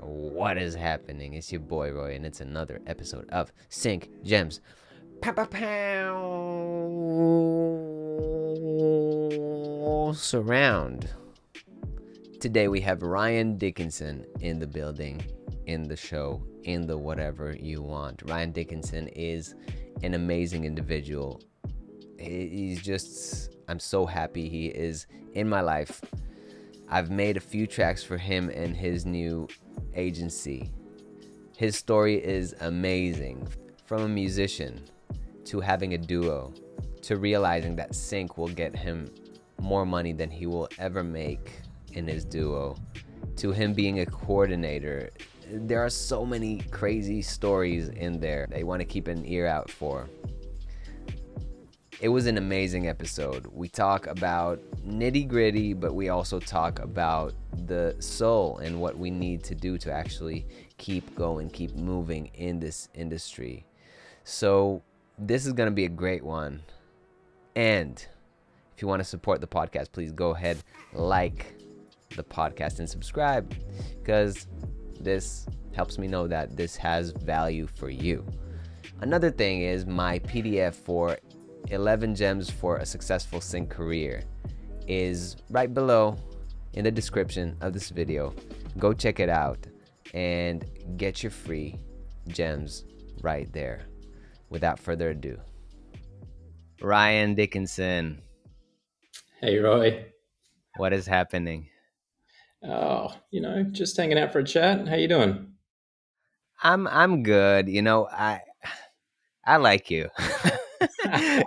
What is happening? It's your boy Roy, and it's another episode of Sync Gems. Pow pow pow! Surround. Today we have Ryan Dickinson in the building, in the show, in the whatever you want. Ryan Dickinson is an amazing individual. I'm so happy he is in my life. I've made a few tracks for him and his new agency. His story is amazing. From a musician to having a duo to realizing that Sync will get him more money than he will ever make in his duo to him being a coordinator. There are so many crazy stories in there that you want to keep an ear out for. It was an amazing episode. We talk about nitty gritty, but we also talk about the soul and what we need to do to actually keep going, keep moving in this industry. So this is going to be a great one. And if you want to support the podcast, please go ahead, like the podcast and subscribe, because this helps me know that this has value for you. Another thing is my PDF for 11 gems for a successful sync career is right below in the description of this video. Go check it out and get your free gems right there. Without further ado, Ryan Dickinson. Hey, Roy. What is happening? Oh, just hanging out for a chat. How you doing? I'm good. I like you.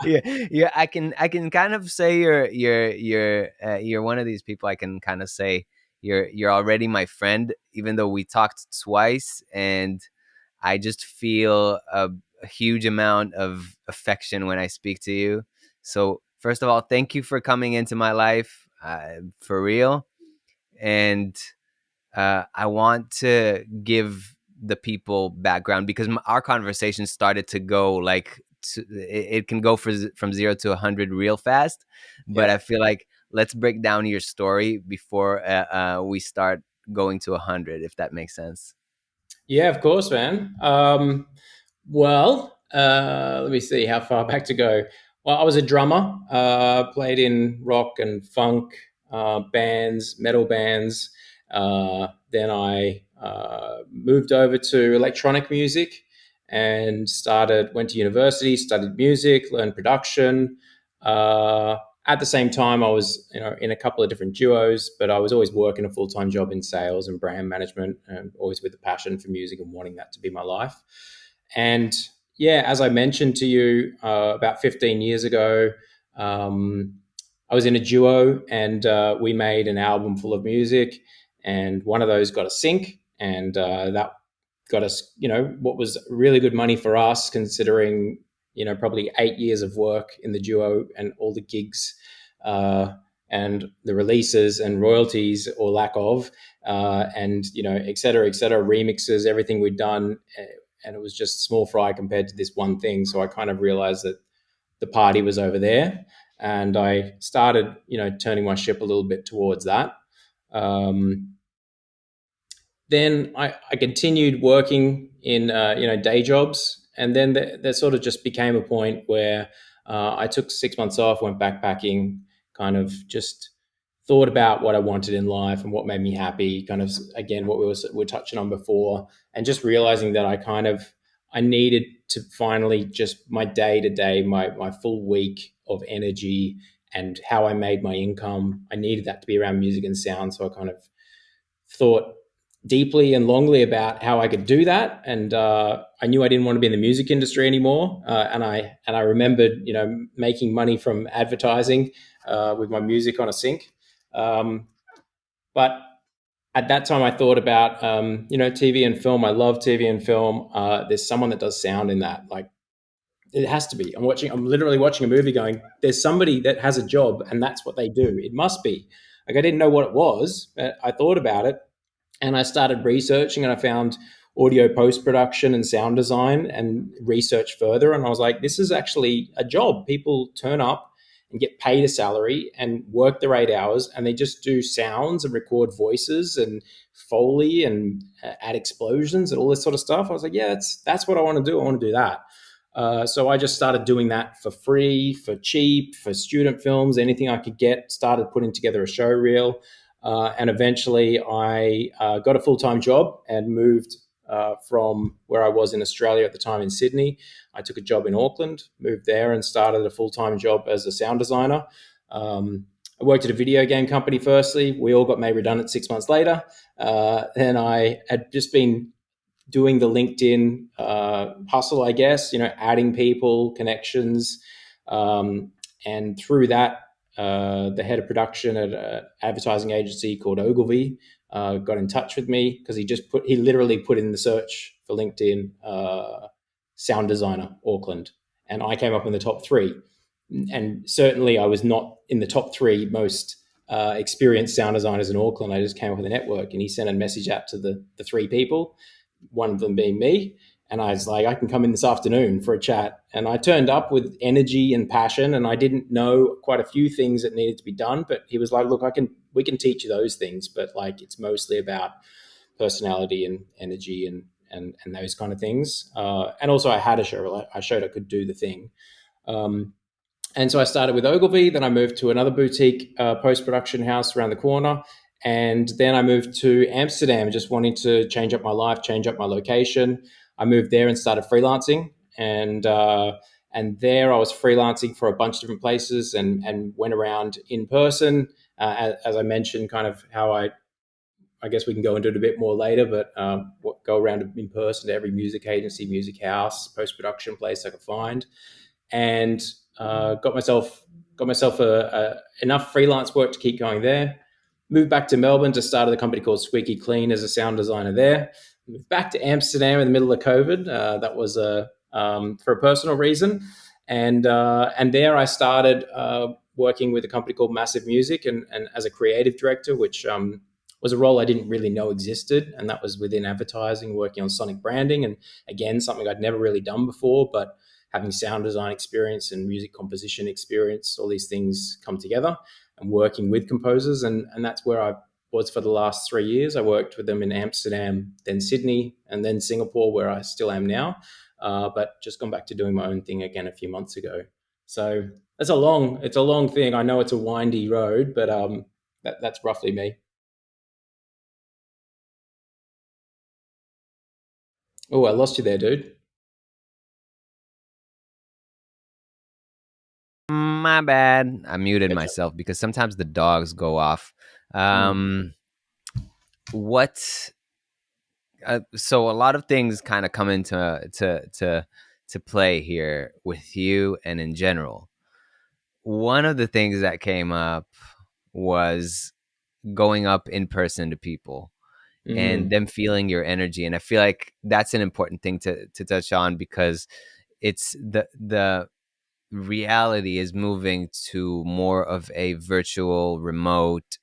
yeah. I can kind of say you're one of these people. I can kind of say you're already my friend, even though we talked twice, and I just feel a huge amount of affection when I speak to you. So first of all, thank you for coming into my life, for real, and I want to give the people background because our conversation started to go it can go from 0 to 100 real fast, but Yeah. I feel like let's break down your story before we start going to 100, if that makes sense. Yeah, of course, man. Let me see how far back to go. Well, I was a drummer, played in rock and funk bands, metal bands. Then I moved over to electronic music and went to university, studied music, learned production. Uh, at the same time, I was in a couple of different duos, but I was always working a full time job in sales and brand management, and always with a passion for music and wanting that to be my life. And yeah, as I mentioned to you about 15 years ago, I was in a duo, and we made an album full of music, and one of those got a sync, and that got us, what was really good money for us, considering probably 8 years of work in the duo and all the gigs and the releases and royalties or lack of, and et cetera, remixes, everything we'd done, and it was just small fry compared to this one thing. So I kind of realized that the party was over there, and I started turning my ship a little bit towards that. Um, then I continued working in day jobs, and then there sort of just became a point where I took 6 months off, went backpacking, kind of just thought about what I wanted in life and what made me happy. Kind of again what we were touching on before, and just realizing that I needed to finally just my day to day, my full week of energy and how I made my income. I needed that to be around music and sound, so I kind of thought deeply and longly about how I could do that, and I knew I didn't want to be in the music industry anymore. And I remembered, making money from advertising with my music on a sync. But at that time, I thought about TV and film. I love TV and film. There's someone that does sound in that. Like, it has to be. I'm literally watching a movie, going, "There's somebody that has a job, and that's what they do. It must be." Like, I didn't know what it was, but I thought about it, and I started researching, and I found audio post production and sound design, and research further. And I was like, this is actually a job. People turn up and get paid a salary and work their 8 hours, and they just do sounds and record voices and Foley and add explosions and all this sort of stuff. I was like, yeah, that's what I want to do. I want to do that. So I just started doing that for free, for cheap, for student films, anything I could get. Started putting together a show reel, and eventually I got a full-time job and moved from where I was in Australia at the time in Sydney. I took a job in Auckland, moved there, and started a full-time job as a sound designer. I worked at a video game company firstly. We all got made redundant 6 months later. And I had just been doing the LinkedIn hustle, I guess, adding people, connections. And through that, the head of production at an advertising agency called Ogilvy got in touch with me because he literally put in the search for LinkedIn, sound designer, Auckland. And I came up in the top three. And certainly I was not in the top three most experienced sound designers in Auckland. I just came up with a network, and he sent a message out to the three people, one of them being me. And I was like, I can come in this afternoon for a chat. And I turned up with energy and passion, and I didn't know quite a few things that needed to be done. But he was like, look, we can teach you those things, but like it's mostly about personality and energy and those kind of things. And also I had a show. I showed I could do the thing. And so I started with Ogilvy, then I moved to another boutique post-production house around the corner. And then I moved to Amsterdam, just wanting to change up my life, change up my location. I moved there and started freelancing. And there I was freelancing for a bunch of different places and went around in person. As I mentioned, kind of how I guess we can go into it a bit more later, but go around in person to every music agency, music house, post-production place I could find. And got myself enough freelance work to keep going there. Moved back to Melbourne to start a company called Squeaky Clean as a sound designer there. Moved back to Amsterdam in the middle of COVID. That was for a personal reason, and there I started working with a company called Massive Music and as a creative director, which was a role I didn't really know existed, and that was within advertising, working on sonic branding, and again something I'd never really done before, but having sound design experience and music composition experience, all these things come together, and working with composers. And that's where I was for the last 3 years. I worked with them in Amsterdam, then Sydney, and then Singapore, where I still am now. But just gone back to doing my own thing again a few months ago. So it's a long thing. I know it's a windy road, but that's roughly me. Oh, I lost you there, dude. My bad. I muted Gotcha. myself because sometimes the dogs go off. Mm. What? So a lot of things kind of come into to play here with you and in general. One of the things that came up was going up in person to people and Mm. them feeling your energy, and I feel like that's an important thing to touch on because it's the reality is moving to more of a virtual remote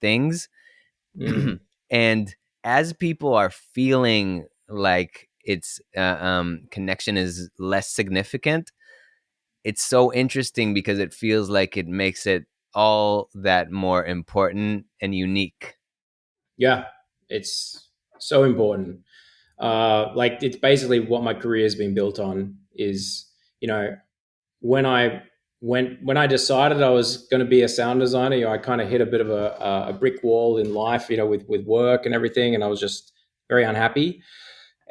things. Mm. And as people are feeling like its connection is less significant, it's so interesting because it feels like it makes it all that more important and unique. Yeah, it's so important. Like it's basically what my career has been built on. Is you know when I when I decided I was going to be a sound designer, I kind of hit a bit of a brick wall in life, with work and everything, and I was just very unhappy.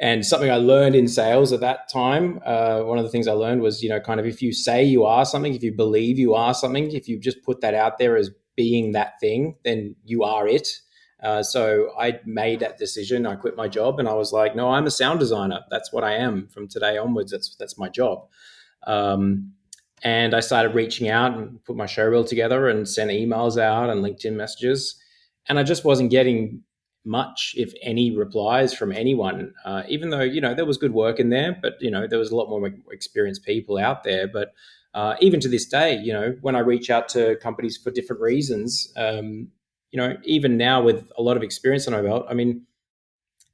And something I learned in sales at that time, one of the things I learned was, kind of if you say you are something, if you believe you are something, if you just put that out there as being that thing, then you are it. So I made that decision. I quit my job and I was like, no, I'm a sound designer. That's what I am from today onwards. That's my job. Um, and I started reaching out and put my show reel together and sent emails out and LinkedIn messages. And I just wasn't getting much, if any, replies from anyone, even though, there was good work in there, but, there was a lot more experienced people out there. But even to this day, when I reach out to companies for different reasons, even now with a lot of experience under my belt, I mean,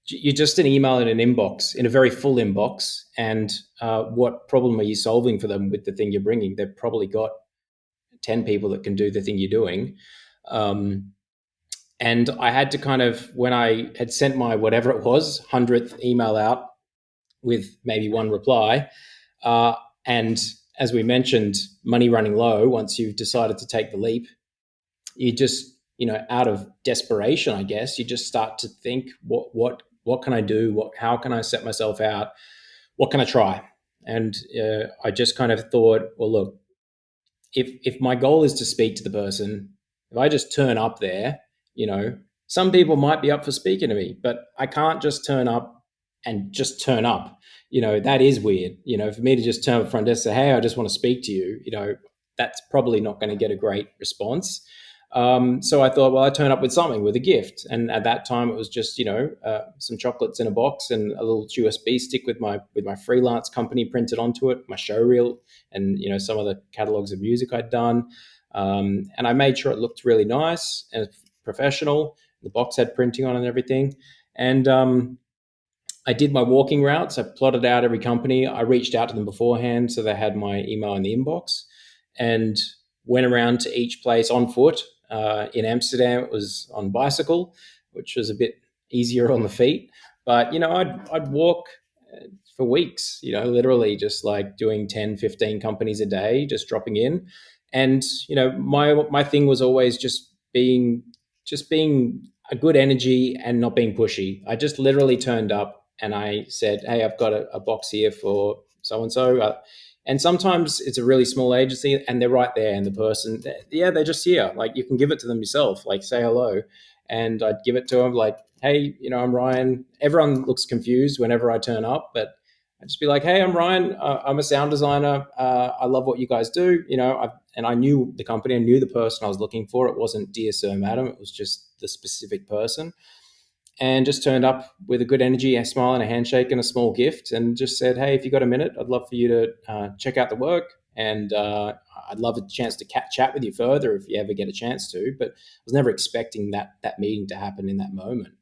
you're just an email in an inbox, in a very full inbox. And what problem are you solving for them with the thing you're bringing? They've probably got 10 people that can do the thing you're doing. Um, and I had to kind of, when I had sent my whatever it was, 100th email out with maybe one reply, uh, and as we mentioned, money running low, once you've decided to take the leap, you just, out of desperation, I guess, you just start to think, what can I do? How can I set myself out? What can I try? And I just kind of thought, well, look, if my goal is to speak to the person, if I just turn up there, you know, some people might be up for speaking to me, but I can't just turn up and just turn up. That is weird. For me to just turn up front desk and say, hey, I just want to speak to you, that's probably not going to get a great response. So I thought, well, I turn up with something, with a gift. And at that time, it was just, some chocolates in a box and a little USB stick with my freelance company printed onto it, my show reel, and some of the catalogs of music I'd done. And I made sure it looked really nice and professional. The box had printing on it and everything. And I did my walking routes. I plotted out every company. I reached out to them beforehand so they had my email in the inbox, and went around to each place on foot. In Amsterdam, it was on bicycle, which was a bit easier on the feet. But I'd walk for weeks. Literally just doing 10, 15 companies a day, just dropping in. And my thing was always just being a good energy and not being pushy. I just literally turned up and I said, hey, I've got a box here for so and so. And sometimes it's a really small agency and they're right there, and the person, yeah, they're just here. Like, you can give it to them yourself, like say hello. And I'd give it to them like, hey, I'm Ryan. Everyone looks confused whenever I turn up, but I'd just be like, hey, I'm Ryan. I'm a sound designer. I love what you guys do. And I knew the company, I knew the person I was looking for. It wasn't dear sir, madam. It was just the specific person. And just turned up with a good energy, a smile and a handshake and a small gift, and just said, hey, if you got a minute, I'd love for you to check out the work. And I'd love a chance to chat with you further if you ever get a chance to. But I was never expecting that meeting to happen in that moment.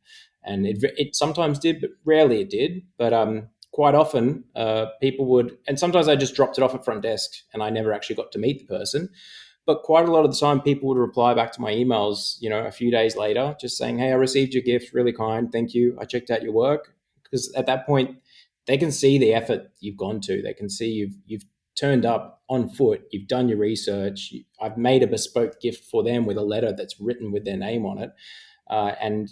And it sometimes did, but rarely it did. But quite often people would, and sometimes I just dropped it off at front desk and I never actually got to meet the person. But quite a lot of the time, people would reply back to my emails, a few days later, just saying, hey, I received your gift, really kind, thank you. I checked out your work. Because at that point, they can see the effort you've gone to. They can see you've turned up on foot, you've done your research. I've made a bespoke gift for them with a letter that's written with their name on it. And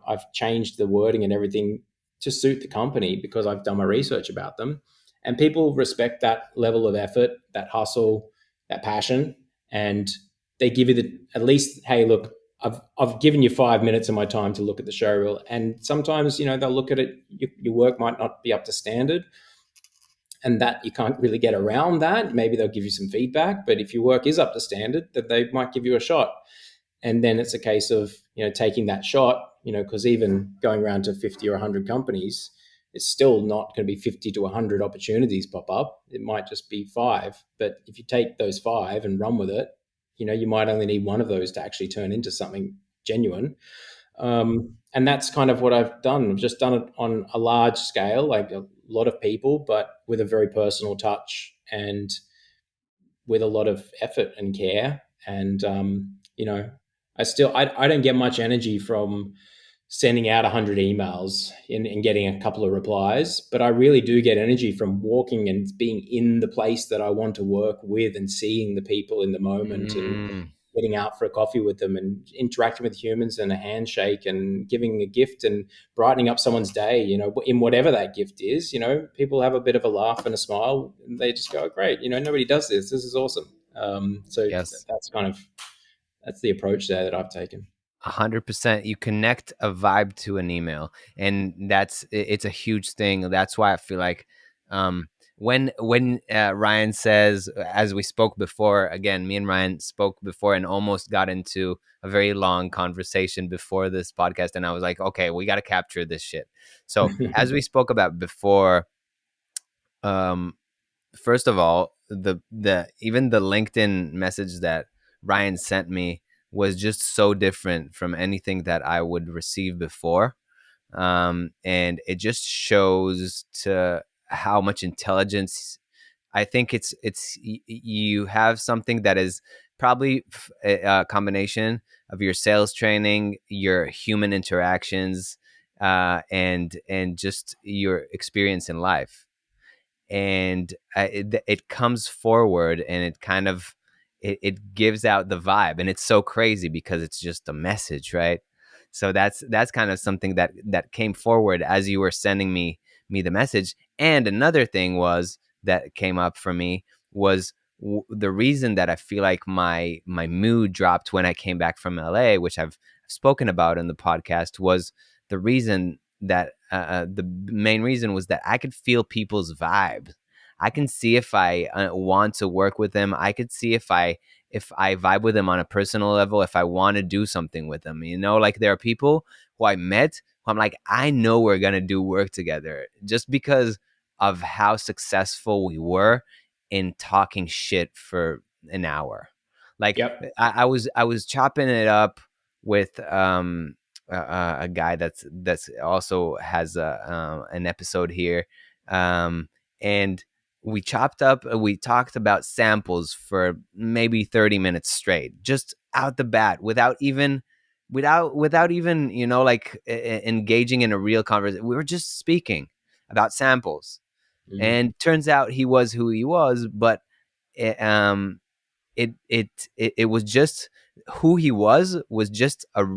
I've changed the wording and everything to suit the company because I've done my research about them. And people respect that level of effort, that hustle, that passion, and they give you at least, hey, look, I've given you 5 minutes of my time to look at the show reel. And sometimes they'll look at it, your work might not be up to standard, and that you can't really get around that. Maybe they'll give you some feedback, but if your work is up to standard, that they might give you a shot. And then it's a case of taking that shot, because even going around to 50 or 100 companies, it's still not going to be 50 to 100 opportunities pop up. It might just be 5. But if you take those 5 and run with it, you might only need one of those to actually turn into something genuine. And that's kind of what I've done. I've just done it on a large scale, like a lot of people, but with a very personal touch and with a lot of effort and care. And I don't get much energy from sending out 100 emails and getting a couple of replies, but I really do get energy from walking and being in the place that I want to work with and seeing the people in the moment and Mm. getting out for a coffee with them and interacting with humans and a handshake and giving a gift and brightening up someone's day, in whatever that gift is. People have a bit of a laugh and a smile and they just go, oh, great, nobody does this. This is awesome. So Yes. that's the approach there that I've taken. 100%. You connect a vibe to an email, and it's a huge thing. That's why I feel like when Ryan says, as we spoke before, again, me and Ryan spoke before and almost got into a very long conversation before this podcast, and I was like, okay, we got to capture this shit. So as we spoke about before, um first of all, the even the LinkedIn message that Ryan sent me was just so different from anything that I would receive before. And it just shows to how much intelligence. I think you have something that is probably a combination of your sales training, your human interactions, and just your experience in life. And it comes forward, and it kind of it gives out the vibe, and it's so crazy because it's just a message, right? So that's kind of something that came forward as you were sending me the message. And another thing was that came up for me was the reason that I feel like my mood dropped when I came back from LA, which I've spoken about in the podcast, was the reason that the main reason was that I could feel people's vibes. I can see if I want to work with them. I could see if I vibe with them on a personal level, if I want to do something with them. Like there are people who I met who I'm like, I know we're gonna do work together just because of how successful we were in talking shit for an hour. Like Yep. I was chopping it up with a guy that's also has an episode here, and we talked about samples for maybe 30 minutes straight, just out the bat, without even like engaging in a real conversation. We were just speaking about samples, Mm. and turns out he was who he was, but it, it was just who he was just a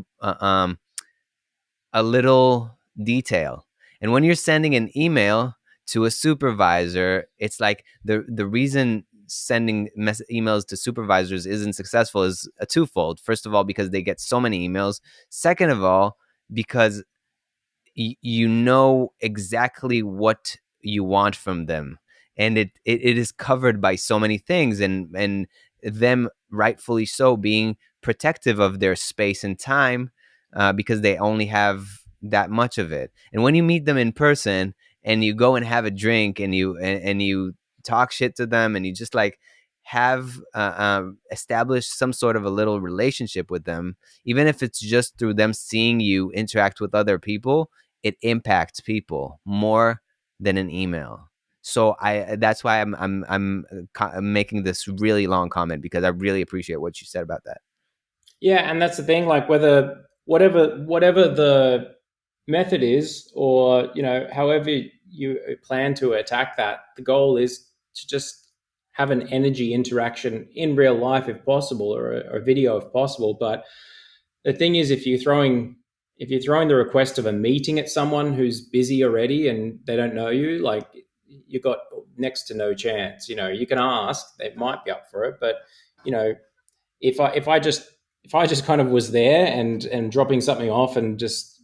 little detail. And when you're sending an email to a supervisor, it's like the reason sending emails to supervisors isn't successful is a twofold. First of all, because they get so many emails. Second of all, because you know exactly what you want from them, and it is covered by so many things, and them rightfully so being protective of their space and time, because they only have that much of it. And when you meet them in person and you go and have a drink, and you talk shit to them, and you just like have established some sort of a little relationship with them, even if it's just through them seeing you interact with other people, it impacts people more than an email. So I that's why I'm making this really long comment, because I really appreciate what you said about that. Yeah, and that's the thing. Like whatever the method is, or however you plan to attack that, the goal is to just have an energy interaction in real life if possible, or a video if possible. But the thing is, if you're throwing the request of a meeting at someone who's busy already and they don't know you, like, you got next to no chance. You can ask; they might be up for it, but you know if I just kind of was there and dropping something off and just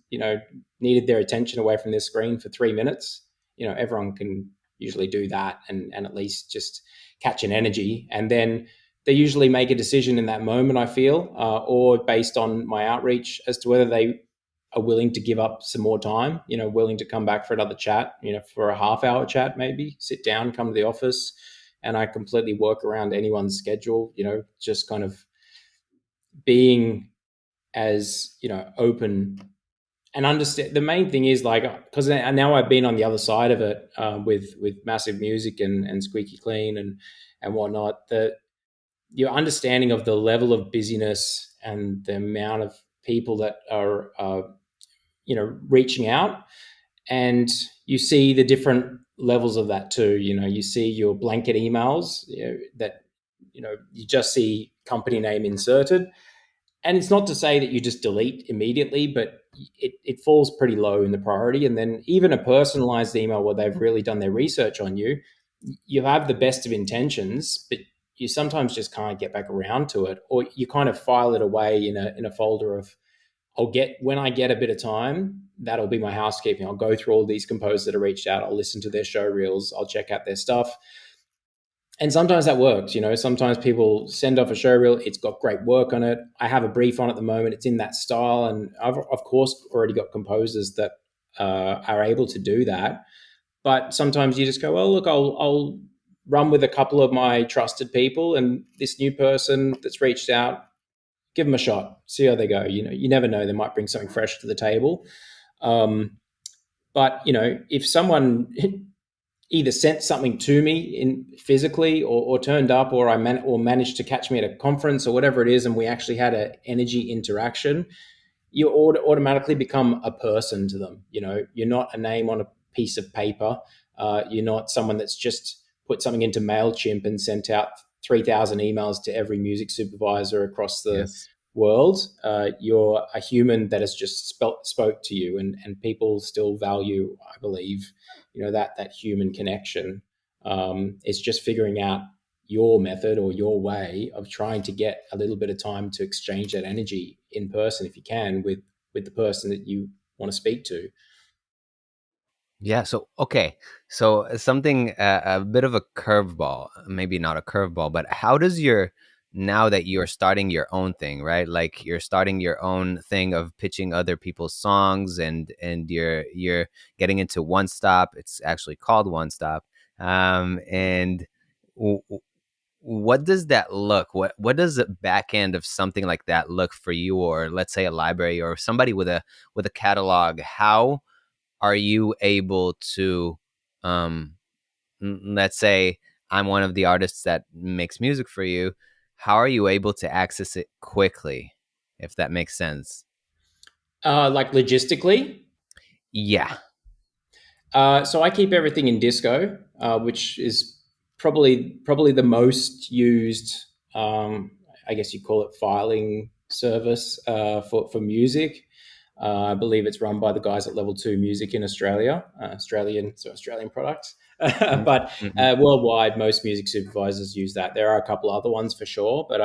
needed their attention away from their screen for 3 minutes, everyone can usually do that, and at least just catch an energy, and then they usually make a decision in that moment, I feel, or based on my outreach, as to whether they are willing to give up some more time, willing to come back for another chat, for a half-hour chat, maybe sit down, come to the office, and I completely work around anyone's schedule, just kind of being as open and understand. The main thing is, like, because now I've been on the other side of it, with massive music and squeaky clean and whatnot, that your understanding of the level of busyness and the amount of people that are reaching out, and you see the different levels of that too. You see your blanket emails, that you just see company name inserted, and it's not to say that you just delete immediately, but it falls pretty low in the priority. And then even a personalized email where they've really done their research on you, you have the best of intentions, but you sometimes just can't get back around to it, or you kind of file it away in a folder of, when I get a bit of time, that'll be my housekeeping. I'll go through all these composers that have reached out. I'll listen to their show reels. I'll check out their stuff, and sometimes that works. Sometimes people send off a show reel, it's got great work on it, I have a brief on at the moment, it's in that style, and I've of course already got composers that are able to do that. But sometimes you just go, well, look, I'll run with a couple of my trusted people, and this new person that's reached out, give them a shot, see how they go. You never know, they might bring something fresh to the table. But if someone either sent something to me in physically, or turned up, or or managed to catch me at a conference or whatever it is, and we actually had an energy interaction, you automatically become a person to them. You know, you're not a name on a piece of paper. You're not someone that's just put something into MailChimp and sent out 3,000 emails to every music supervisor across the Yes. world. You're a human that has just spoke to you, and people still value, I believe, that human connection. It's just figuring out your method or your way of trying to get a little bit of time to exchange that energy in person, if you can, with the person that you want to speak to. Yeah. So, okay. So, something, a bit of a curveball, maybe not a curveball, but how does your, now that you're starting your own thing, right? Like you're starting your own thing of pitching other people's songs, and you're getting into One Stop. It's actually called One Stop. And w- w- what does that look? What does the back end of something like that look for you, or let's say a library or somebody with a catalog? How are you able to, um let's say I'm one of the artists that makes music for you, how are you able to access it quickly, if that makes sense? Like logistically, Yeah. so I keep everything in Disco, which is probably the most used, I guess you call it, filing service for music. I believe it's run by the guys at Level Two Music in Australia, Australian products. But Mm-hmm. worldwide, most music supervisors use that. There are a couple other ones for sure, but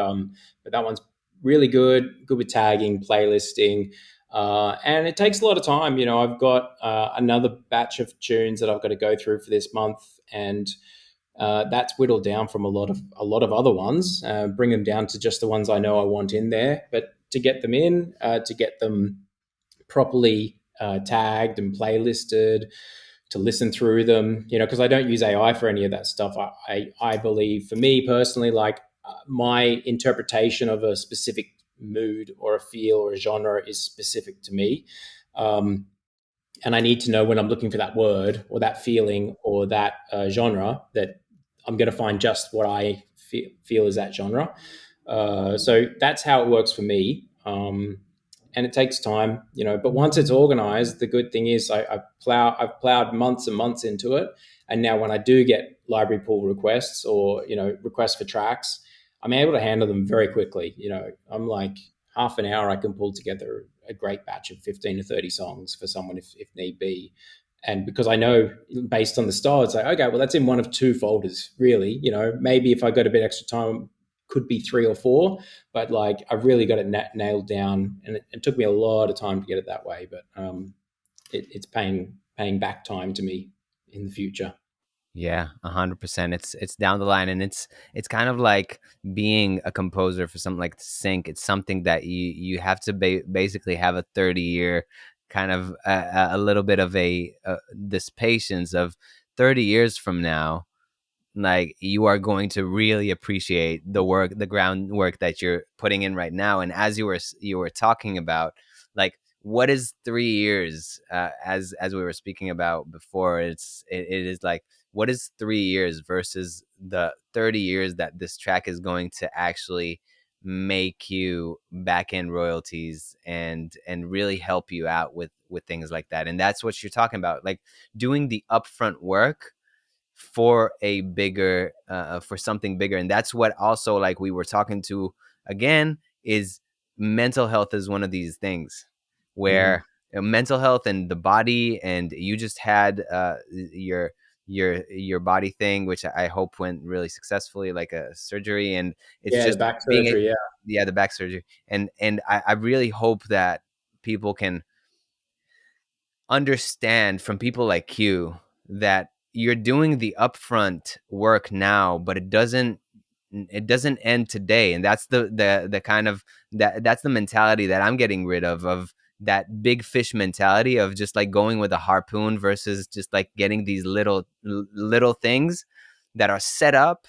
that one's really good with tagging, playlisting, and it takes a lot of time. You know, I've got another batch of tunes that I've got to go through for this month, and that's whittled down from a lot of other ones. Bring them down to just the ones I know I want in there. But to get them in, to get them properly tagged and playlisted, to listen through them, because I don't use AI for any of that stuff. I believe, for me personally, like, my interpretation of a specific mood or a feel or a genre is specific to me. Um, and I need to know when I'm looking for that word or that feeling or that genre, that I'm going to find just what I feel is that genre. So that's how it works for me. And it takes time, but once it's organized, the good thing is I've plowed months and months into it. And now when I do get library pull requests, or, requests for tracks, I'm able to handle them very quickly. I'm like, half an hour, I can pull together a great batch of 15 to 30 songs for someone, if need be. And because I know, based on the style, it's like, okay, well, that's in one of two folders, really. Maybe if I got a bit extra time, could be three or four, but like, I've really got it nailed down. And it took me a lot of time to get it that way, but it's paying back time to me in the future. Yeah, 100%. It's down the line, and it's kind of like being a composer for something like sync. It's something that you have to basically have a 30-year kind of, a little bit of a, this patience of 30 years from now, like you are going to really appreciate the work, the groundwork that you're putting in right now. And as you were talking about, like, what is 3 years, as we were speaking about before, it is like, what is 3 years versus the 30 years that this track is going to actually make you back end royalties, and really help you out with things like that. And that's what you're talking about, like doing the upfront work for a bigger, for something bigger. And that's what also, like we were talking to again, is mental health is one of these things Mm. where, mental health and the body, and you just had, your body thing, which I hope went really successfully, like a surgery. And it's Yeah, the just back being surgery. Yeah. yeah, the back surgery. And I really hope that people can understand from people like you that you're doing the upfront work now, but it doesn't end today. And that's the kind of, that's the mentality that I'm getting rid of that big fish mentality of just like going with a harpoon versus just like getting these little things that are set up.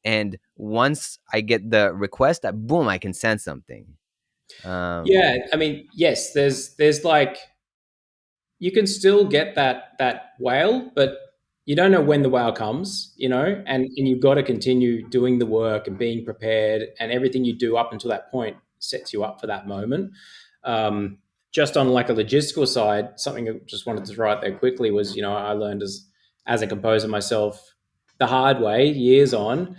And once I get the request, that boom, I can send something. um Yeah, I mean, yes, there's like, you can still get that whale, but you don't know when the wow comes, and you've got to continue doing the work and being prepared, and everything you do up until that point sets you up for that moment. Um, just on like a logistical side, something I just wanted to throw out there quickly was, I learned as a composer myself the hard way years on.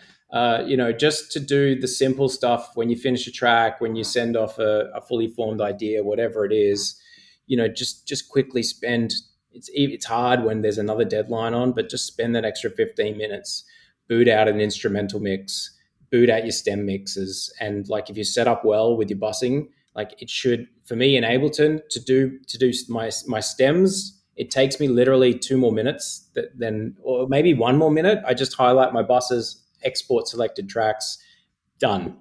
Just to do the simple stuff when you finish a track, when you send off a fully formed idea, whatever it is, just quickly spend. It's hard when there's another deadline on, but just spend that extra 15 minutes, boot out an instrumental mix, boot out your stem mixes, and like if you set up well with your bussing, like it should, for me in Ableton to do my stems, it takes me literally 2 more minutes then, or maybe 1 more minute. I just highlight my buses, export selected tracks, done.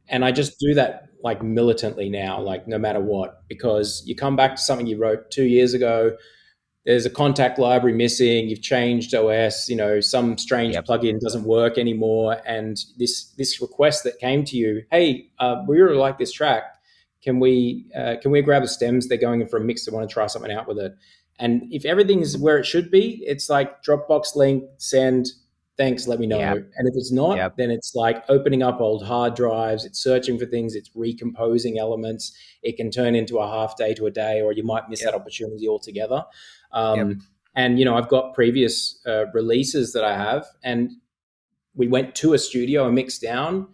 And I just do that like militantly now, like no matter what, because you come back to something you wrote 2 years ago, there's a contact library missing, you've changed OS, some strange Yep. plugin doesn't work anymore, and this request that came to you, hey, we really like this track, can we grab the stems, they're going in for a mix, they want to try something out with it. And if everything's where it should be, it's like Dropbox link, send, thanks, let me know. Yep. And if it's not, Yep. then it's like opening up old hard drives, it's searching for things, it's recomposing elements. It can turn into a half day to a day, or you might miss that Yep. opportunity altogether. Yep. And I've got previous releases that I have, and we went to a studio and mixed down.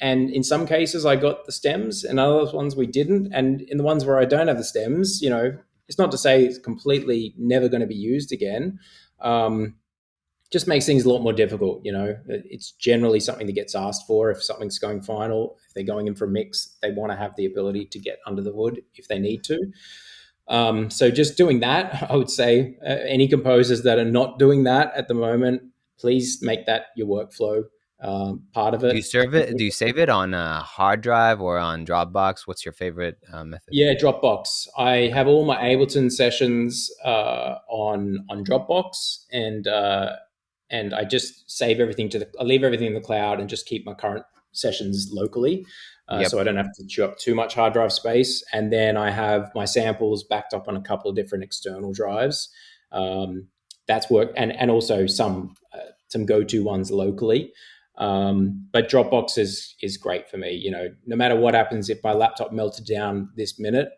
And in some cases, I got the stems, and other ones we didn't. And in the ones where I don't have the stems, it's not to say it's completely never going to be used again. Just makes things a lot more difficult. It's generally something that gets asked for if something's going final. If they're going in for a mix, they want to have the ability to get under the hood if they need to. So just doing that, I would say any composers that are not doing that at the moment, please make that your workflow part of Do you it. serve it? Do you save it on a hard drive or on Dropbox? What's your favorite method? Yeah, Dropbox. I Okay. have all my Ableton sessions on Dropbox, and I just save everything I leave everything in the cloud and just keep my current sessions locally, Yep. so I don't have to chew up too much hard drive space. And then I have my samples backed up on a couple of different external drives. Um, that's work, and also some go to ones locally. But Dropbox is great for me. No matter what happens, if my laptop melted down this minute,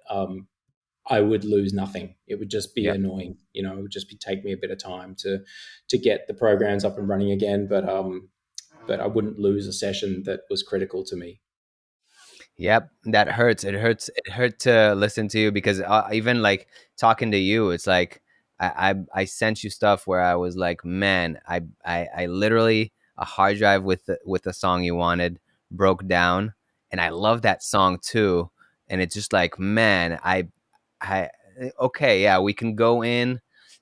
I would lose nothing. It would just be Yep. annoying. It would just take me a bit of time to get the programs up and running again. But I wouldn't lose a session that was critical to me. Yep, that hurts. It hurts. It hurt to listen to you because even like talking to you, it's like I sent you stuff where I was like, man, I literally a hard drive with the song you wanted broke down, and I love that song too, and it's just like, man, I okay, yeah, we can go in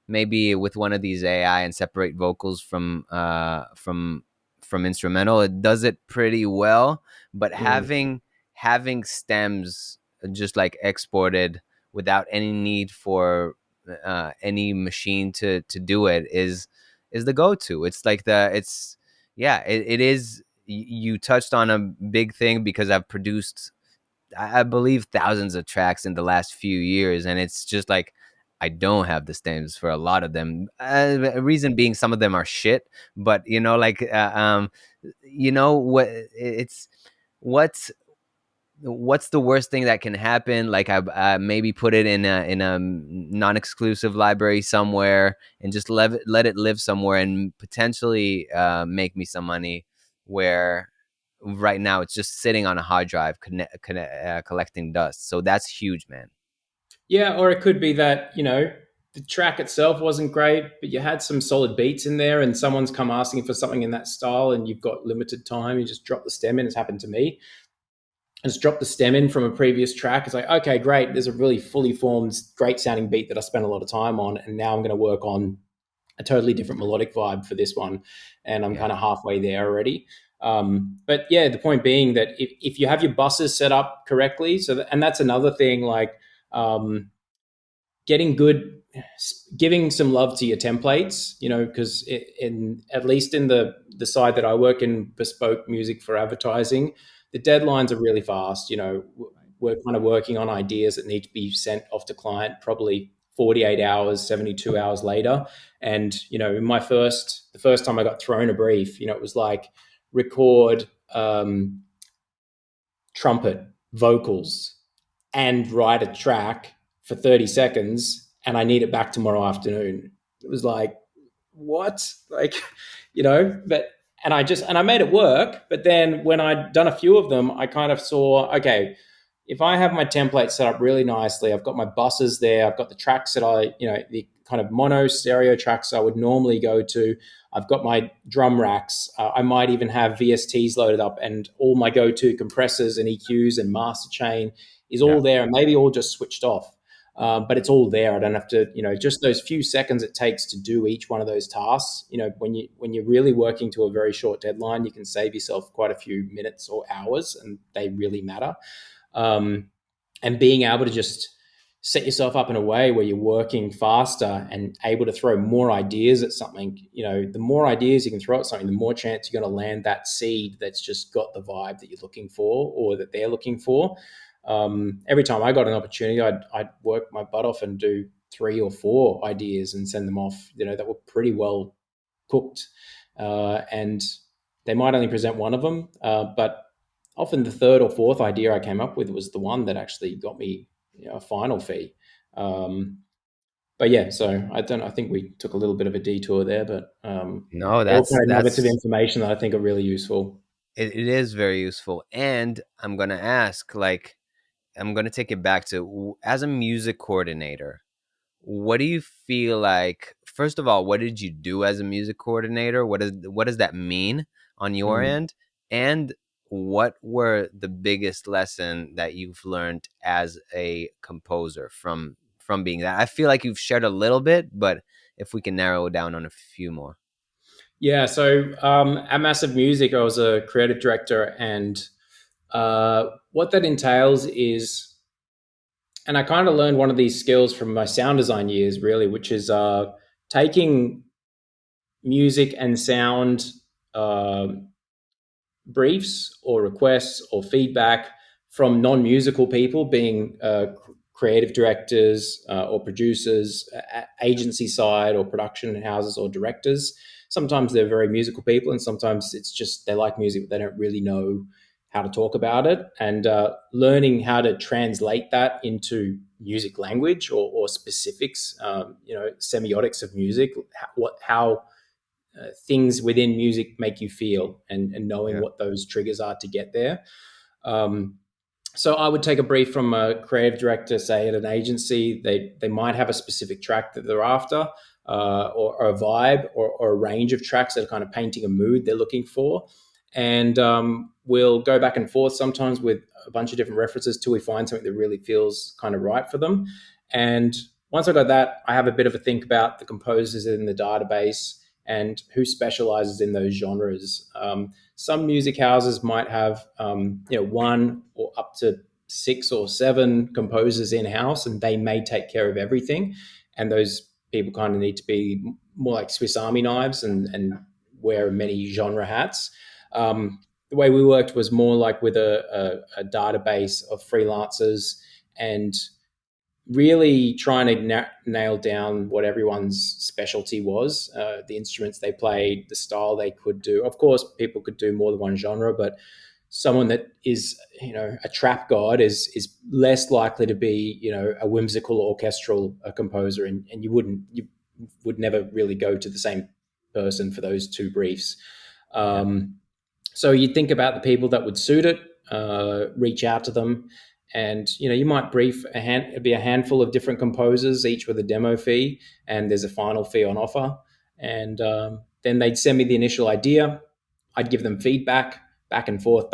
maybe with one of these AI and separate vocals from instrumental. It does it pretty well, but Mm. having stems just like exported without any need for any machine to do it is the go-to. It's like it's yeah, it is. You touched on a big thing because I've produced, I believe, thousands of tracks in the last few years, and it's just like I don't have the stems for a lot of them. Reason being, some of them are shit, but like what it's what's what's the worst thing that can happen? Like I maybe put it in a non-exclusive library somewhere and just let it live somewhere and potentially make me some money. Where right now it's just sitting on a hard drive collecting dust. So that's huge, man. Yeah, or it could be that, the track itself wasn't great, but you had some solid beats in there, and someone's come asking for something in that style, and you've got limited time. You just drop the stem in. It's happened to me. I just dropped the stem in from a previous track. It's like, okay, great. There's a really fully formed, great sounding beat that I spent a lot of time on, and now I'm going to work on a totally different melodic vibe for this one, and I'm Yep. kind of halfway there already. But yeah, the point being that if you have your buses set up correctly, and that's another thing, like um, getting good, giving some love to your templates, because in at least in the side that I work in, bespoke music for advertising, the deadlines are really fast. We're kind of working on ideas that need to be sent off to client probably 48 hours, 72 hours later. And, in the first time I got thrown a brief, it was like record trumpet, vocals, and write a track for 30 seconds, and I need it back tomorrow afternoon. It was like, what? Like, but and I made it work. But then when I'd done a few of them, I kind of saw, okay, if I have my template set up really nicely, I've got my buses there, I've got the tracks that the kind of mono stereo tracks I would normally go to. I've got my drum racks. I might even have VSTs loaded up, and all my go-to compressors and EQs and master chain is Yeah. all there, and maybe all just switched off. But it's all there. I don't have to, just those few seconds it takes to do each one of those tasks. When you're really working to a very short deadline, you can save yourself quite a few minutes or hours, and they really matter. And being able to just set yourself up in a way where you're working faster and able to throw more ideas at something. The more ideas you can throw at something, the more chance you're going to land that seed that's just got the vibe that you're looking for or that they're looking for. Every time I got an opportunity, I'd work my butt off and do 3 or 4 ideas and send them off, that were pretty well cooked. And they might only present one of them, but often the third or fourth idea I came up with was the one that actually got me a final fee. But yeah, so I think we took a little bit of a detour there, but No, they're all that's kind of nuggets of that's information that I think are really useful. it is very useful. And I'm gonna ask, like, I'm gonna take it back to as a music coordinator. What do you feel like? First of all, what did you do as a music coordinator? What does that mean on your Mm. end? And what were the biggest lesson that you've learned as a composer from being that? I feel like you've shared a little bit, but if we can narrow it down on a few more. Yeah, so at Massive Music, I was a creative director, and what that entails is, and I kind of learned one of these skills from my sound design years, really, which is taking music and sound uh, briefs or requests or feedback from non-musical people, being creative directors or producers, agency side or production houses or directors. Sometimes they're very musical people, and sometimes it's just they like music, but they don't really know how to talk about it. And learning how to translate that into music language or specifics, semiotics of music, how things within music make you feel, and knowing Yeah. what those triggers are to get there. Um, so I would take a brief from a creative director, say at an agency. They might have a specific track that they're after, or a vibe, or a range of tracks that are kind of painting a mood they're looking for. And we'll go back and forth sometimes with a bunch of different references till we find something that really feels kind of right for them. And once I got that, I have a bit of a think about the composers in the database and who specializes in those genres. Some music houses might have one or up to 6 or 7 composers in house, and they may take care of everything. And those people kind of need to be more like Swiss Army knives and wear many genre hats. The way we worked was more like with a database of freelancers, and really trying to nail down what everyone's specialty was, the instruments they played, the style they could do. Of course, people could do more than one genre, but someone that is, a trap god is less likely to be, a whimsical orchestral composer, and you would never really go to the same person for those 2 briefs. Yeah. So you think about the people that would suit it, reach out to them, and you might brief it'd be a handful of different composers, each with a demo fee, and there's a final fee on offer. And then they'd send me the initial idea. I'd give them feedback, back and forth,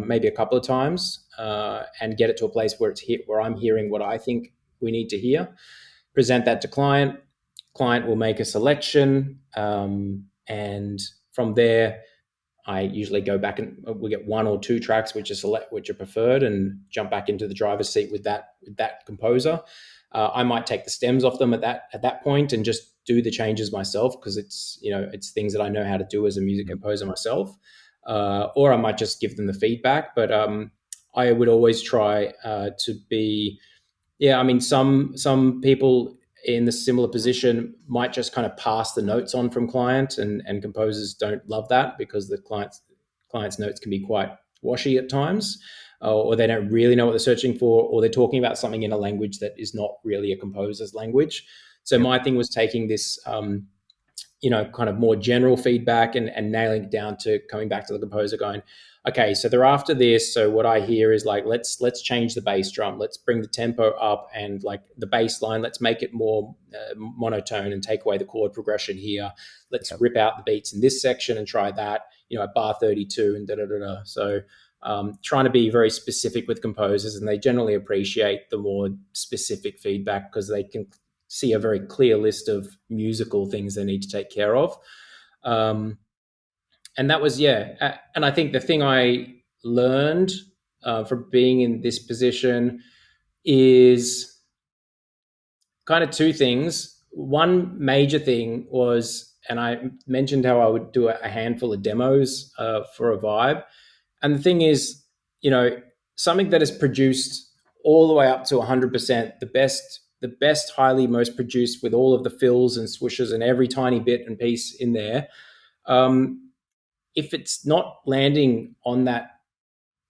maybe a couple of times, and get it to a place where where I'm hearing what I think we need to hear. Present that to client. Client will make a selection, and from there, I usually go back and we get 1 or 2 tracks which are preferred, and jump back into the driver's seat with that composer. I might take the stems off them at that point and just do the changes myself, because it's things that I know how to do as a music Yep. composer myself. Or I might just give them the feedback. But I would always try to be Yeah, I mean, some people in the similar position might just kind of pass the notes on from client, and composers don't love that because the client's notes can be quite washy at times, or they don't really know what they're searching for, or they're talking about something in a language that is not really a composer's language. So Yep. my thing was taking this kind of more general feedback, and nailing it down to coming back to the composer going, okay, so they're after this. So what I hear is like, let's change the bass drum. Let's bring the tempo up, and like the bass line, let's make it more monotone and take away the chord progression here. Let's Yep. rip out the beats in this section and try that, at bar 32 and da da da da. So trying to be very specific with composers, and they generally appreciate the more specific feedback because they can see a very clear list of musical things they need to take care of. Um, and that was, yeah. And I think the thing I learned from being in this position is kind of two things. One major thing was, and I mentioned how I would do a handful of demos for a vibe. And the thing is, you know, something that is produced all the way up to 100%, the best, highly most produced with all of the fills and swishes and every tiny bit and piece in there. Um, if it's not landing on that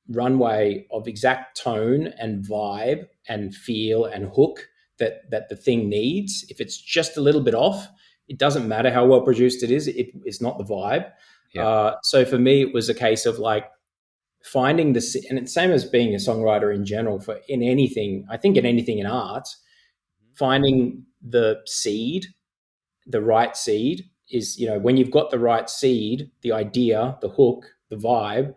runway of exact tone and vibe and feel and hook that the thing needs, if it's just a little bit off, it doesn't matter how well produced it is. It is not the vibe. Yep. So for me, it was a case of like finding and it's same as being a songwriter in general for in anything. I think in anything in art, finding the seed, the right seed is, when you've got the right seed, the idea, the hook, the vibe,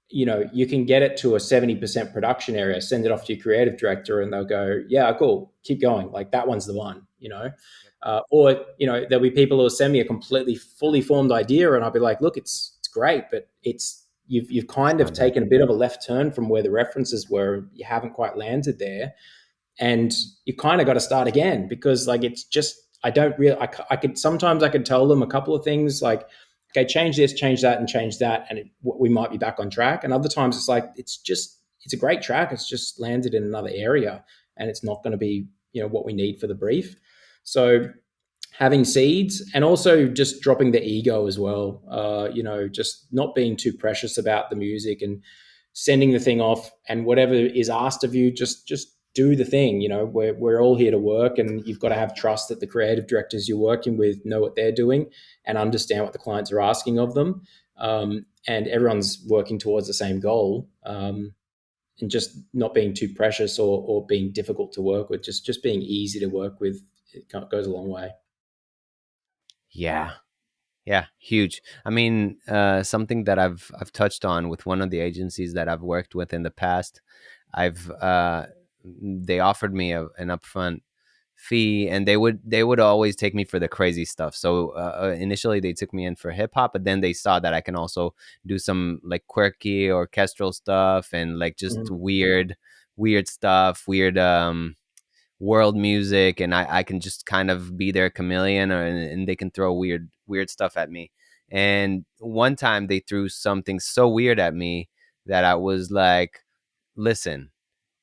you can get it to a 70% production area, send it off to your creative director, and they'll go, yeah, cool, keep going. Like that one's the one. Yep. Or, there'll be people who will send me a completely fully formed idea, and I'll be like, look, it's great, but you've It's kind of not there. taken a bit of a left turn from where the references were. You haven't quite landed there, and you kind of got to start again because like it's just I don't really I could sometimes I could tell them a couple of things like, okay, change this, change that, and change that, and we might be back on track. And other times it's like it's a great track, it's just landed in another area, and it's not going to be what we need for the brief. So having seeds, and also just dropping the ego as well, just not being too precious about the music, and sending the thing off, and whatever is asked of you, just do the thing. We're all here to work, and you've got to have trust that the creative directors you're working with know what they're doing and understand what the clients are asking of them, and everyone's working towards the same goal, and just not being too precious, or being difficult to work with, just being easy to work with, it goes a long way. Yeah. Yeah, huge. I mean, something that I've touched on with one of the agencies that I've worked with in the past. I've they offered me an upfront fee, and they would always take me for the crazy stuff. So initially they took me in for hip hop, but then they saw that I can also do some like quirky orchestral stuff and like just Mhm. weird stuff, weird world music, and I can just kind of be their chameleon, and they can throw weird stuff at me. And one time they threw something so weird at me that I was like, listen,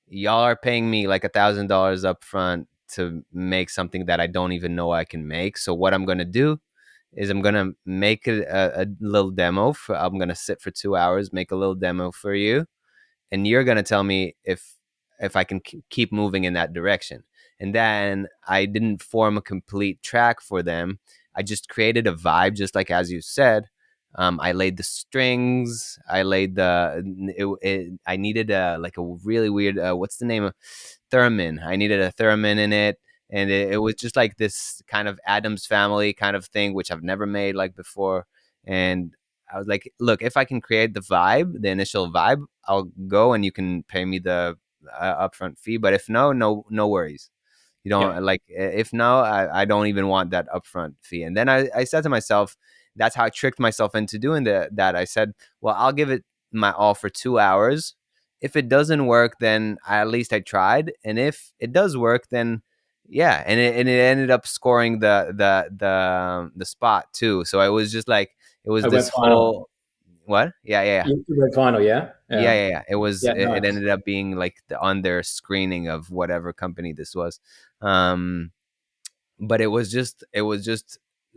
y'all are paying me like $1,000 up front to make something that I don't even know I can make. So what I'm gonna do is I'm gonna make a little demo. I'm gonna sit for 2 hours, make a little demo for you, and you're gonna tell me if I can keep moving in that direction. And then I didn't form a complete track for them. I just created a vibe, just like as you said. I laid the strings. I laid I needed like a really weird. What's the name of theremin? I needed a theremin in it, and it was just like this kind of Adams Family kind of thing, which I've never made like before. And I was like, look, if I can create the vibe, the initial vibe, I'll go and you can pay me the upfront fee. But if no, no worries. You Yeah. don't like if no, I don't even want that upfront fee. And then I said to myself, that's how I tricked myself into doing that. I said, well, I'll give it my all for 2 hours. If it doesn't work, then at least I tried. And if it does work, then yeah. And it ended up scoring the spot too. So I was just like, it was I went this final. whole What? Yeah, yeah, yeah. You read final, yeah, Yeah, yeah, yeah, yeah. It was. yeah. It Nice. ended up being like on their screening of whatever company this was. Um, but it was just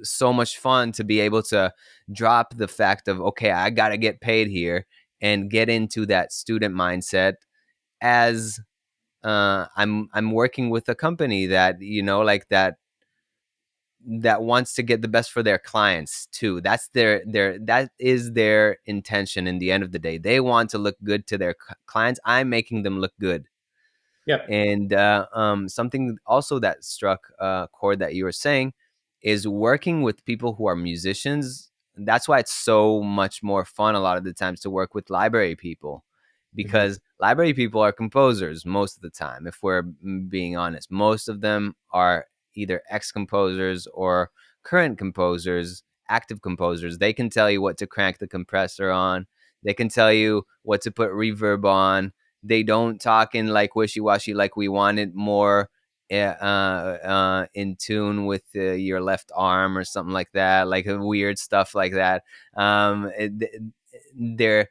so much fun to be able to drop the fact of, okay, I got to get paid here, and get into that student mindset as I'm working with a company that, like that wants to get the best for their clients too. That's that is their intention. In the end of the day, they want to look good to their clients. I'm making them look good. Yep. And something also that struck a chord that you were saying is working with people who are musicians. That's why it's so much more fun a lot of the times to work with library people, Hmm. because library people are composers most of the time. If we're being honest, most of them are either ex composers or current composers, active composers. They can tell you what to crank the compressor on, they can tell you what to put reverb on. They don't talk in like wishy-washy, like we want it more in tune with your left arm or something like that, like weird stuff like that. They're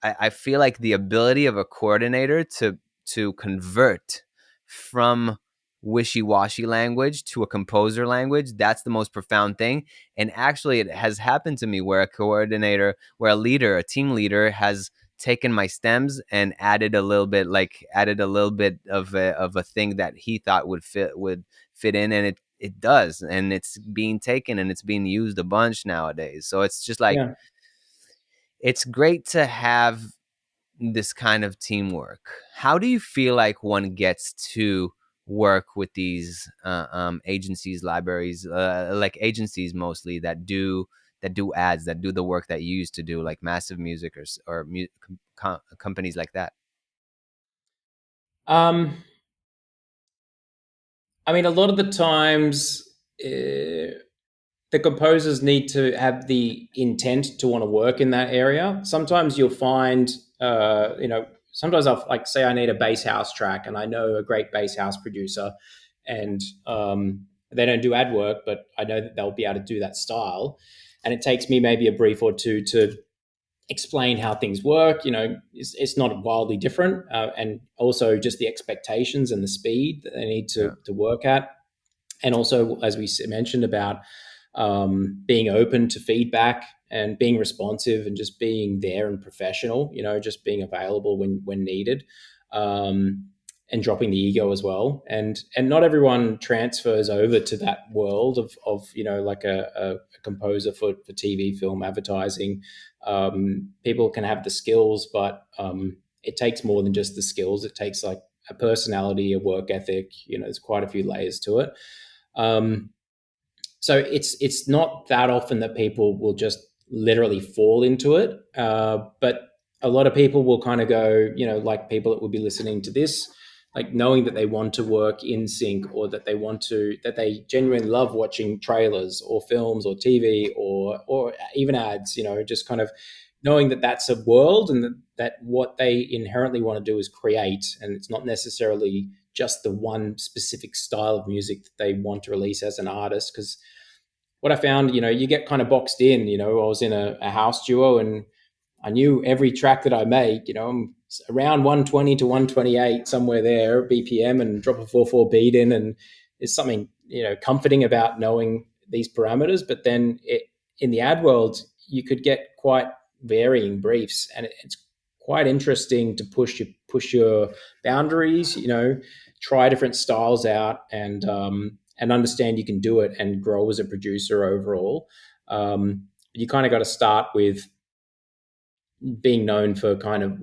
I feel like the ability of a coordinator to convert from wishy-washy language to a composer language, that's the most profound thing. And actually, it has happened to me where a coordinator, where a leader, a team leader, has taken my stems and added a little bit of a thing that he thought would fit in, and it does, and it's being taken and it's being used a bunch nowadays. So it's just like, Yeah. it's great to have this kind of teamwork. How do you feel like one gets to work with these agencies, libraries, like agencies mostly that do ads, that do the work that you used to do, like Massive Music or companies like that? Um, I mean, a lot of the times, the composers need to have the intent to want to work in that area. Sometimes you'll find, sometimes I'll like say I need a bass house track, and I know a great bass house producer, and they don't do ad work, but I know that they'll be able to do that style, and it takes me maybe a brief or two to explain how things work. It's not wildly different, and also just the expectations and the speed that they need Yeah, to work at, and also as we mentioned about being open to feedback and being responsive and just being there and professional, just being available when needed, um, and dropping the ego as well. And not everyone transfers over to that world of like a composer for TV, film, advertising. People can have the skills, but it takes more than just the skills. It takes like a personality, a work ethic. There's quite a few layers to it. Um, so it's not that often that people will just literally fall into it, but a lot of people will kind of go, like people that would be listening to this, like knowing that they want to work in sync, or that they genuinely love watching trailers or films or TV or even ads, just kind of knowing that that's a world, and that what they inherently want to do is create, and it's not necessarily just the one specific style of music that they want to release as an artist. Because what I found, you get kind of boxed in. I was in a house duo, and I knew every track that I make, I'm around 120 to 128, somewhere there, BPM, and drop a 4/4 beat in. And there's something, comforting about knowing these parameters. But then in the ad world, you could get quite varying briefs, and it's quite interesting to push your boundaries, try different styles out, and understand you can do it and grow as a producer overall. You kind of got to start with being known for kind of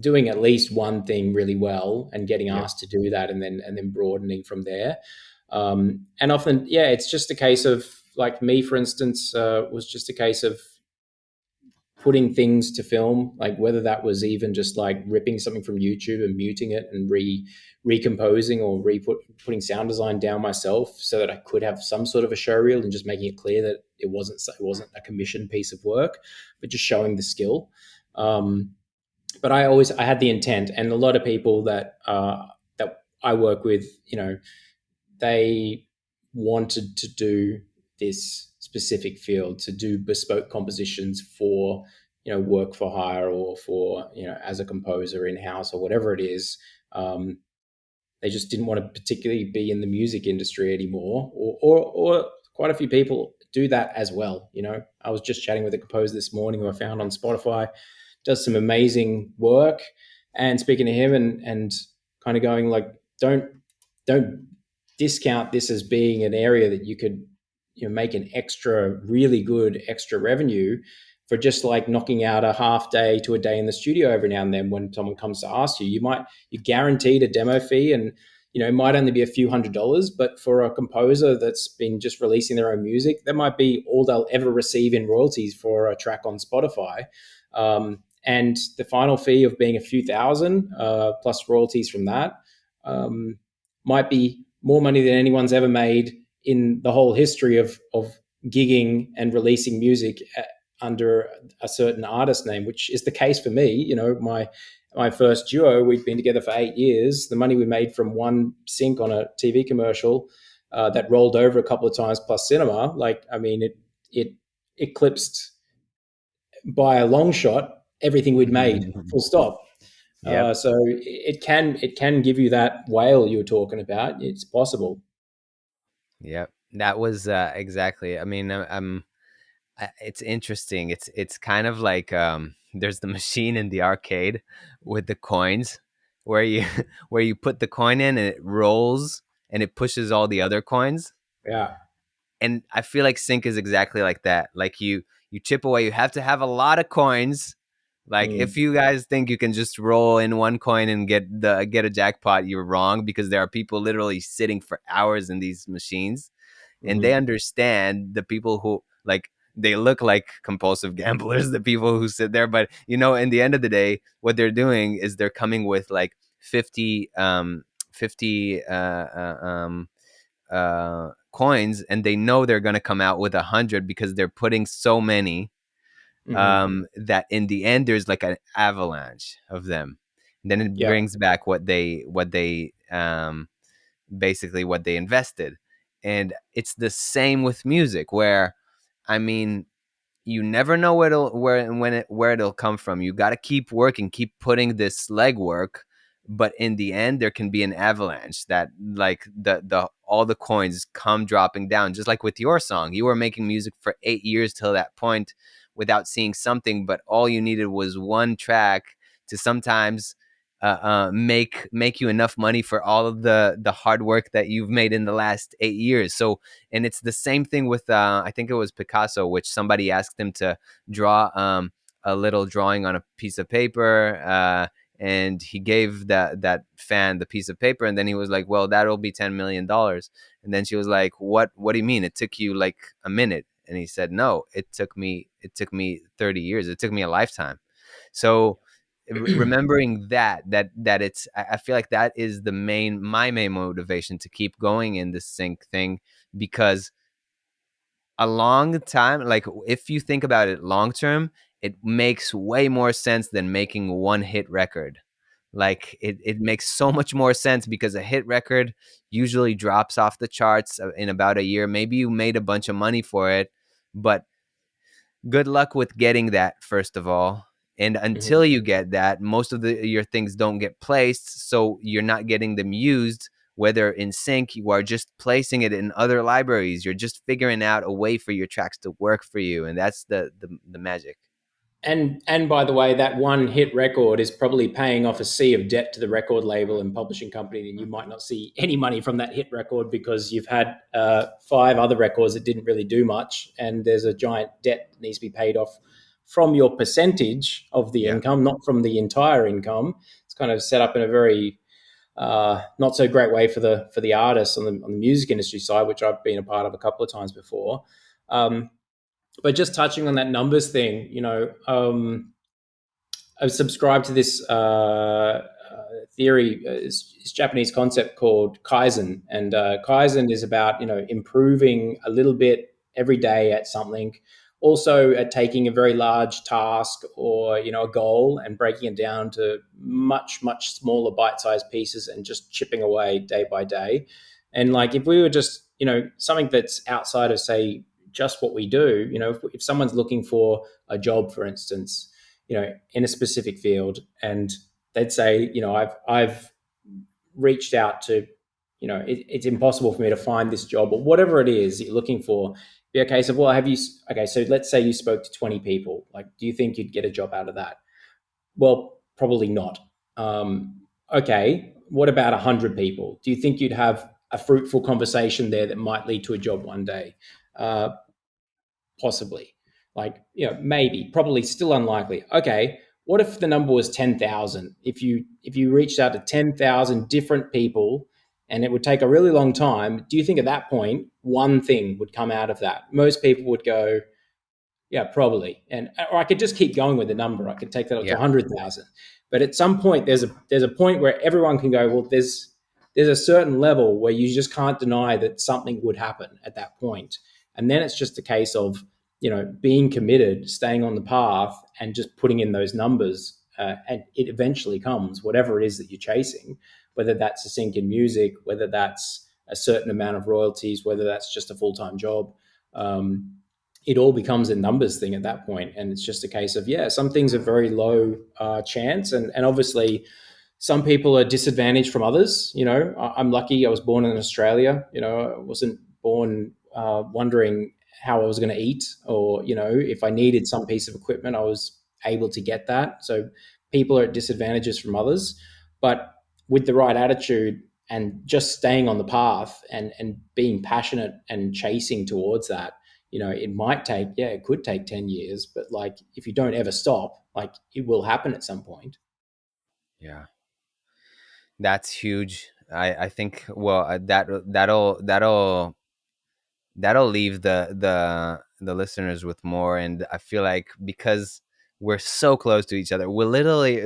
doing at least one thing really well and getting yeah, asked to do that, and then broadening from there. And often, yeah, it's just a case of, like me, for instance, was just a case of putting things to film, like whether that was even just like ripping something from YouTube and muting it and recomposing, or putting sound design down myself so that I could have some sort of a show reel, and just making it clear that it wasn't a commissioned piece of work, but just showing the skill. But I had the intent, and a lot of people that I work with, they wanted to do this specific field, to do bespoke compositions for work for hire or for as a composer in house or whatever it is. Um, they just didn't want to particularly be in the music industry anymore, or quite a few people do that as well. I was just chatting with a composer this morning who I found on Spotify, does some amazing work, and speaking to him and kind of going like, don't discount this as being an area that you could make an extra really good extra revenue for just like knocking out a half day to a day in the studio every now and then when someone comes to ask you. You're guaranteed a demo fee, and it might only be a few $100s, but for a composer that's been just releasing their own music, that might be all they'll ever receive in royalties for a track on Spotify. And the final fee of being a few thousand plus royalties from that um, might be more money than anyone's ever made in the whole history of gigging and releasing music under a certain artist name, which is the case for me. My first duo, we'd been together for 8 years. The money we made from one sync on a TV commercial that rolled over a couple of times plus cinema, it eclipsed by a long shot everything we'd made. Full stop. Yep. So it can give you that whale you were talking about. It's possible. Yep. That was exactly. I mean, it's interesting. It's kind of like there's the machine in the arcade with the coins where you where you put the coin in and it rolls and it pushes all the other coins. Yeah. And I feel like sync is exactly like that. Like you chip away. You have to have a lot of coins. Like if Mm. you guys think you can just roll in one coin and get a jackpot, you're wrong, because there are people literally sitting for hours in these machines, and they Mm-hmm. understand the people who like they look like compulsive gamblers, the people who sit there, but in the end of the day, what they're doing is they're coming with like 50 coins, and they know they're going to come out with 100 because they're putting so many, Mm-hmm. that in the end there's like an avalanche of them. And then it Yeah. brings back what they basically what they invested. And it's the same with music, where I mean, you never know where it'll come from. You got to keep working, keep putting this legwork, but in the end there can be an avalanche that like the all the coins come dropping down. Just like with your song, you were making music for 8 years till that point without seeing something, but all you needed was one track to sometimes make you enough money for all of the hard work that you've made in the last 8 years. So, and it's the same thing with I think it was Picasso, which somebody asked him to draw a little drawing on a piece of paper, and he gave that fan the piece of paper, and then he was like, "Well, that'll be $10 million." And then she was like, "What do you mean? It took you like a minute?" And he said, "No, it took me 30 years. It took me a lifetime." So remembering that it's I feel like that is my main motivation to keep going in this sync thing, because a long time, like if you think about it long term, it makes way more sense than making one hit record. Like it makes so much more sense because a hit record usually drops off the charts in about a year. Maybe you made a bunch of money for it, but good luck with getting that, first of all. And Mm-hmm. until you get that, most of your things don't get placed, so you're not getting them used. Whether in sync, you are just placing it in other libraries. You're just figuring out a way for your tracks to work for you, and that's the magic. And by the way, that one hit record is probably paying off a sea of debt to the record label and publishing company, and you might not see any money from that hit record because you've had five other records that didn't really do much, and there's a giant debt that needs to be paid off from your percentage of the Yeah. income, not from the entire income. It's kind of set up in a very not so great way for the artists on the music industry side, which I've been a part of a couple of times before. But just touching on that numbers thing, I've subscribed to this theory, it's Japanese concept called Kaizen, and Kaizen is about improving a little bit every day at something. Also, at taking a very large task or a goal and breaking it down to much smaller bite-sized pieces and just chipping away day by day. And like if we were just something that's outside of say just what we do, if someone's looking for a job, for instance, in a specific field, and they'd say, I've reached out to, it's impossible for me to find this job or whatever it is that you're looking for. Be a case of, well, okay, so let's say you spoke to 20 people. Like, do you think you'd get a job out of that? Well, probably not. Okay, what about 100 people? Do you think you'd have a fruitful conversation there that might lead to a job one day? Uh, Possibly. Like, maybe, probably still unlikely. Okay, what if the number was 10,000? If you reached out to 10,000 different people and it would take a really long time, do you think at that point one thing would come out of that? Most people would go, yeah, probably. And or I could just keep going with the number. I could take that up to Yeah. 100,000. But at some point there's a point where everyone can go, well, there's a certain level where you just can't deny that something would happen at that point. And then it's just a case of, being committed, staying on the path and just putting in those numbers, and it eventually comes, whatever it is that you're chasing, whether that's a sync in music, whether that's a certain amount of royalties, whether that's just a full-time job. It all becomes a numbers thing at that point, and it's just a case of, yeah, some things are very low chance, and obviously some people are disadvantaged from others. I'm lucky I was born in Australia. I wasn't born wondering how I was going to eat, or if I needed some piece of equipment, I was able to get that. So people are at disadvantages from others, but with the right attitude and just staying on the path and being passionate and chasing towards that, it might take, yeah, it could take 10 years, but like, if you don't ever stop, like, it will happen at some point. Yeah. That's huge. I think, well, that'll leave the listeners with more. And I feel like because we're so close to each other, we're literally,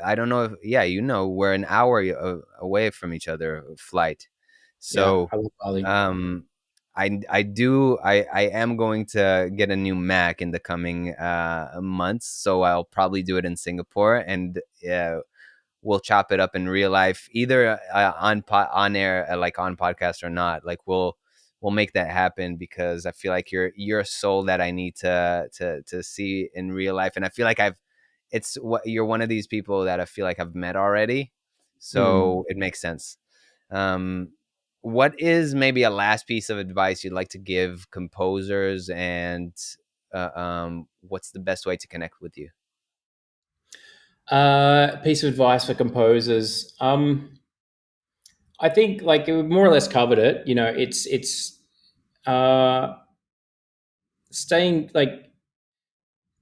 I don't know if, yeah, we're an hour away from each other flight. Yeah, So I love Bali. I am going to get a new Mac in the coming months, so I'll probably do it in Singapore, and we'll chop it up in real life, either on air, like on podcast or not. Like we'll make that happen, because I feel like you're a soul that I need to see in real life, and I feel like you're one of these people that I feel like I've met already, Mm. so it makes sense. Um, what is maybe a last piece of advice you'd like to give composers, and what's the best way to connect with you? Piece of advice for composers. I think, like, we more or less covered it. It's uh, staying, like,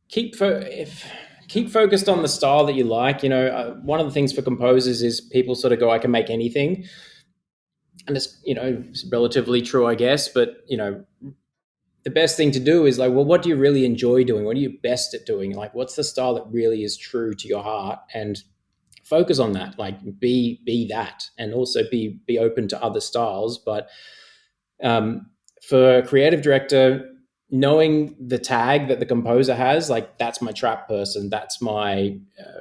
keep fo- if keep focused on the style that you like. One of the things for composers is people sort of go, I can make anything, and it's relatively true, I guess. But the best thing to do is, like, well, what do you really enjoy doing? What are you best at doing? Like, what's the style that really is true to your heart? And focus on that. Like, be that, and also be open to other styles. But um, for a creative director, knowing the tag that the composer has, like, that's my trap person, that's my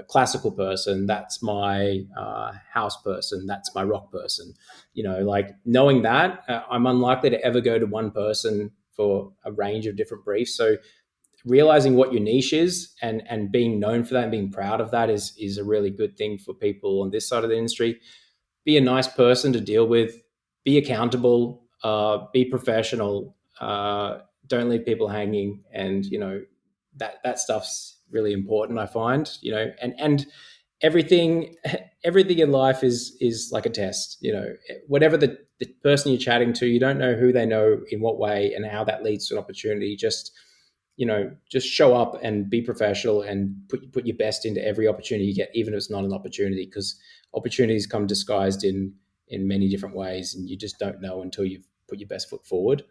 classical person, that's my house person, that's my rock person. Like, knowing that, I'm unlikely to ever go to one person for a range of different briefs. So realizing what your niche is, and being known for that and being proud of that is a really good thing for people on this side of the industry. Be a nice person to deal with, be accountable, be professional, don't leave people hanging, and that stuff's really important, I find. And everything everything in life is like a test. Whatever the person you're chatting to, you don't know who they know in what way and how that leads to an opportunity. Just show up and be professional, and put your best into every opportunity you get, even if it's not an opportunity, because opportunities come disguised in many different ways, and you just don't know until you've put your best foot forward.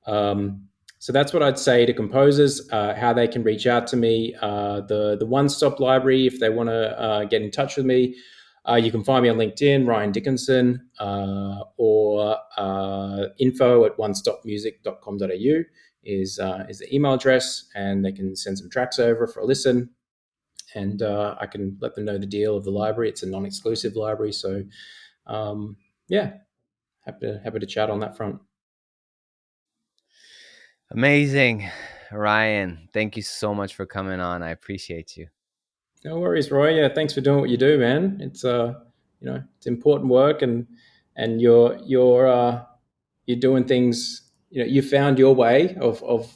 um, so that's what I'd say to composers, how they can reach out to me. The One Stop Library, if they want to get in touch with me, you can find me on LinkedIn, Ryan Dickinson, or info@onestopmusic.com.au is the email address, and they can send some tracks over for a listen, and I can let them know the deal of the library. It's a non-exclusive library, so yeah, happy to chat on that front. Amazing, Ryan. Thank you so much for coming on. I appreciate you. No worries, Roy. Yeah, thanks for doing what you do, man. It's important work, and you're doing things. You found your way of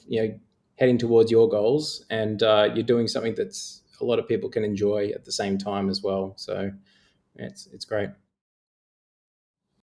heading towards your goals, and you're doing something that's a lot of people can enjoy at the same time as well. So it's great.